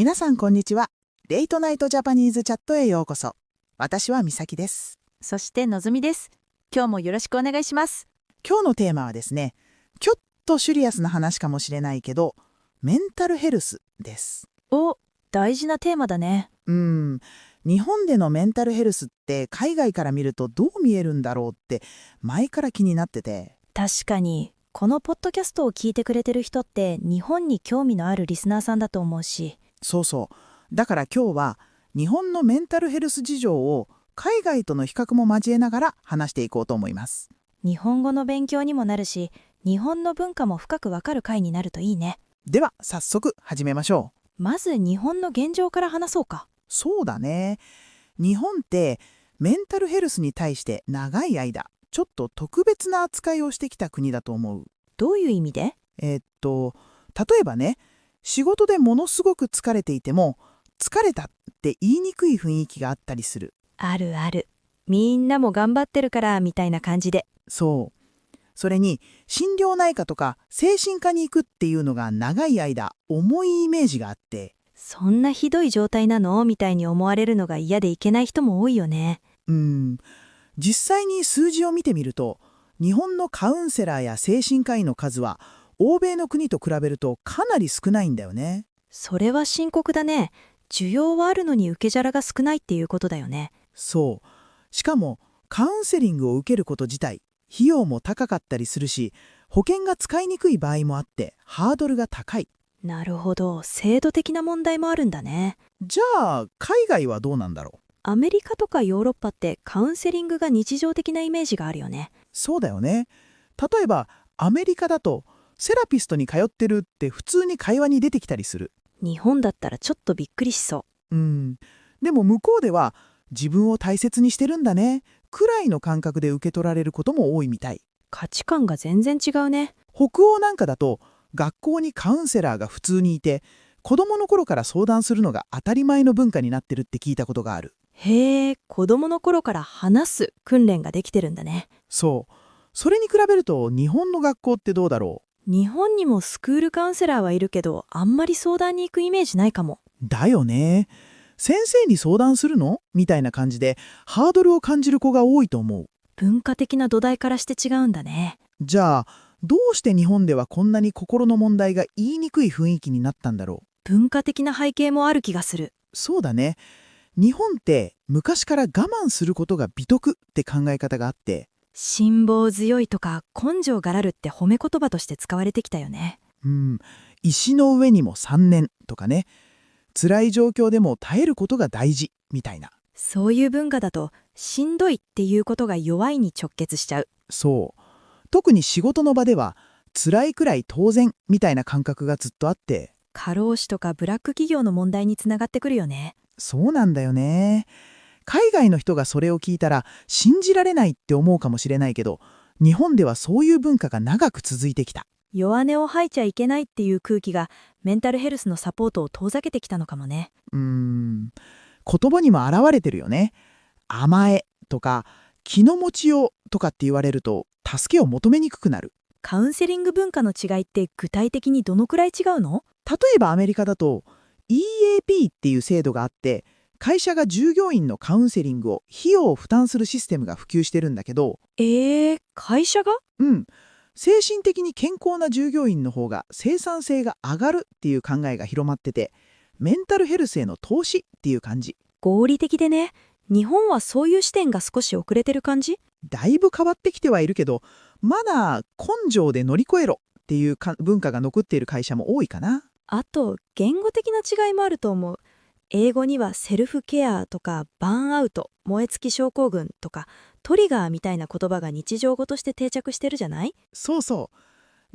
皆さんこんにちは。レイトナイトジャパニーズチャットへようこそ。私は美咲です。そしてのぞみです。今日もよろしくお願いします。今日のテーマはですね、ちょっとシリアスな話かもしれないけど、メンタルヘルスです。大事なテーマだね。日本でのメンタルヘルスって海外から見るとどう見えるんだろうって前から気になってて。確かに、このポッドキャストを聞いてくれてる人って日本に興味のあるリスナーさんだと思うし。そうそう。だから今日は日本のメンタルヘルス事情を海外との比較も交えながら話していこうと思います。日本語の勉強にもなるし、日本の文化も深くわかる回になるといいね。では早速始めましょう。まず日本の現状から話そうか。そうだね。日本ってメンタルヘルスに対して長い間ちょっと特別な扱いをしてきた国だと思う。どういう意味で？例えばね、仕事でものすごく疲れていても疲れたって言いにくい雰囲気があったりする。あるある。みんなも頑張ってるからみたいな感じで。そう。それに心療内科とか精神科に行くっていうのが長い間重いイメージがあって、そんなひどい状態なのみたいに思われるのが嫌でいけない人も多いよね。実際に数字を見てみると、日本のカウンセラーや精神科医の数は欧米の国と比べるとかなり少ないんだよね。それは深刻だね。需要はあるのに受け皿が少ないっていうことだよね。そう。しかもカウンセリングを受けること自体、費用も高かったりするし、保険が使いにくい場合もあってハードルが高い。なるほど。制度的な問題もあるんだね。じゃあ海外はどうなんだろう。アメリカとかヨーロッパってカウンセリングが日常的なイメージがあるよね。そうだよね。例えばアメリカだとセラピストに通ってるって普通に会話に出てきたりする。日本だったらちょっとびっくりしそでも向こうでは自分を大切にしてるんだねくらいの感覚で受け取られることも多いみたい。価値観が全然違うね。北欧なんかだと学校にカウンセラーが普通にいて、子供の頃から相談するのが当たり前の文化になってるって聞いたことがある。へえ、子供の頃から話す訓練ができてるんだね。そう。それに比べると日本の学校ってどうだろ日本にもスクールカウンセラーはいるけど、あんまり相談に行くイメージないかも。う。だよね。先生に相談するのみたいな感じでハードルを感じる子が多いと思う。文化的な土台からして違うんだね。じゃあどうして日本ではこんなに心の問題が言いにくい雰囲気になったんだろう。文化的な背景もある気がする。そうだね。日本って昔から我慢することが美徳って考え方があって、辛抱強いとか根性がらるって褒め言葉として使われてきたよね。石の上にも3年とかね、辛い状況でも耐えることが大事みたいな。そういう文化だと、しんどいっていうことが弱いに直結しちゃう。そう。特に仕事の場では、辛いくらい当然みたいな感覚がずっとあって、過労死とかブラック企業の問題につながってくるよね。そうなんだよね。海外の人がそれを聞いたら信じられないって思うかもしれないけど、日本ではそういう文化が長く続いてきた。弱音を吐いちゃいけないっていう空気がメンタルヘルスのサポートを遠ざけてきたのかもね。言葉にも表れてるよね。甘えとか気の持ちようとかって言われると助けを求めにくくなる。カウンセリング文化の違いって具体的にどのくらい違うの？例えばアメリカだと EAP っていう制度があって、会社が従業員のカウンセリングを費用を負担するシステムが普及してるんだけど、会社が？精神的に健康な従業員の方が生産性が上がるっていう考えが広まってて、メンタルヘルスへの投資っていう感じ。合理的でね。日本はそういう視点が少し遅れてる感じ？だいぶ変わってきてはいるけど、まだ根性で乗り越えろっていう文化が残っている会社も多いかな。あと、言語的な違いもあると思う。英語にはセルフケアとかバーンアウト、燃え尽き症候群とかトリガーみたいな言葉が日常語として定着してるじゃない？そうそ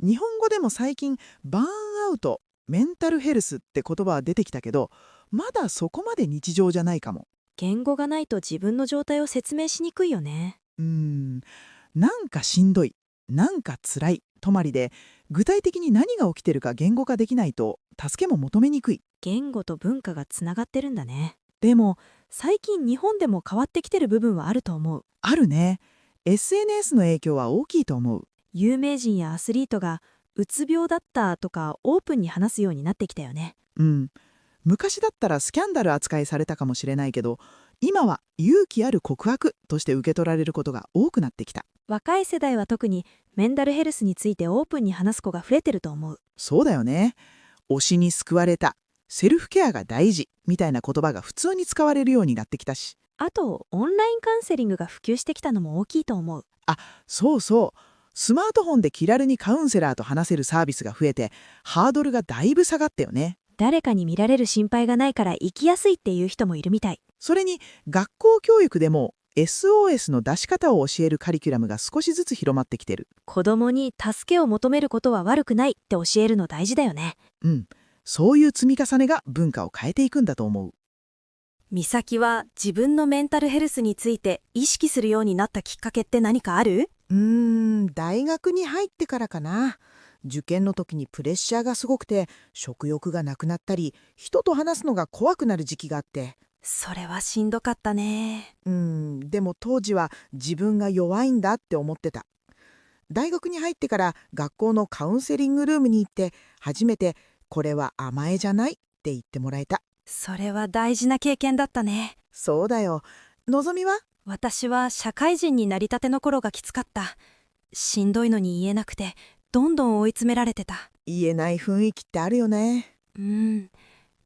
う。日本語でも最近、バーンアウト、メンタルヘルスって言葉は出てきたけど、まだそこまで日常じゃないかも。言語がないと自分の状態を説明しにくいよね。なんかしんどい、なんか辛い、止まりで、具体的に何が起きてるか言語化できないと、助けも求めにくい。言語と文化がつながってるんだね。でも、最近日本でも変わってきてる部分はあると思う。あるね。SNS の影響は大きいと思う。有名人やアスリートがうつ病だったとかオープンに話すようになってきたよね。昔だったらスキャンダル扱いされたかもしれないけど、今は勇気ある告白として受け取られることが多くなってきた。若い世代は特にメンタルヘルスについてオープンに話す子が増えてると思う。そうだよね。推しに救われた、セルフケアが大事みたいな言葉が普通に使われるようになってきたし。あと、オンラインカウンセリングが普及してきたのも大きいと思う。そうそう。スマートフォンで気軽にカウンセラーと話せるサービスが増えて、ハードルがだいぶ下がったよね。誰かに見られる心配がないから生きやすいっていう人もいるみたい。それに、学校教育でも SOS の出し方を教えるカリキュラムが少しずつ広まってきてる。子供に助けを求めることは悪くないって教えるの大事だよね。そういう積み重ねが文化を変えていくんだと思う。美咲は自分のメンタルヘルスについて意識するようになったきっかけって何かある？大学に入ってからかな。受験の時にプレッシャーがすごくて、食欲がなくなったり、人と話すのが怖くなる時期があって。それはしんどかったね。でも当時は自分が弱いんだって思ってた。大学に入ってから学校のカウンセリングルームに行って、初めてこれは甘えじゃないって言ってもらえた。それは大事な経験だったね。そうだよ。のぞみは？私は社会人になりたての頃がきつかった。しんどいのに言えなくて、どんどん追い詰められてた。言えない雰囲気ってあるよね。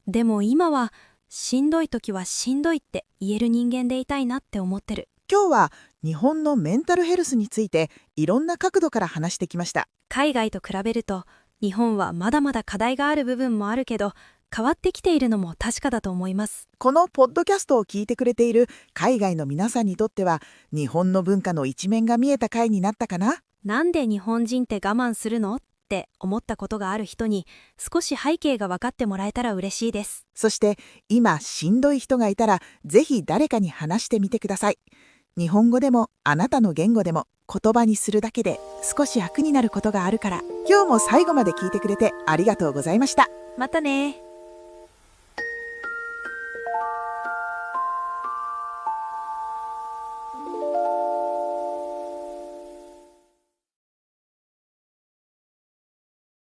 でも今は、しんどい時はしんどいって言える人間でいたいなって思ってる。今日は日本のメンタルヘルスについていろんな角度から話してきました。海外と比べると、日本はまだまだ課題がある部分もあるけど、変わってきているのも確かだと思います。このポッドキャストを聞いてくれている海外の皆さんにとっては、日本の文化の一面が見えた回になったかな？なんで日本人って我慢するのって思ったことがある人に少し背景が分かってもらえたら嬉しいです。そして今しんどい人がいたら、ぜひ誰かに話してみてください。日本語でもあなたの言語でも言葉にするだけで少し楽になることがあるから。今日も最後まで聞いてくれてありがとうございました。またね。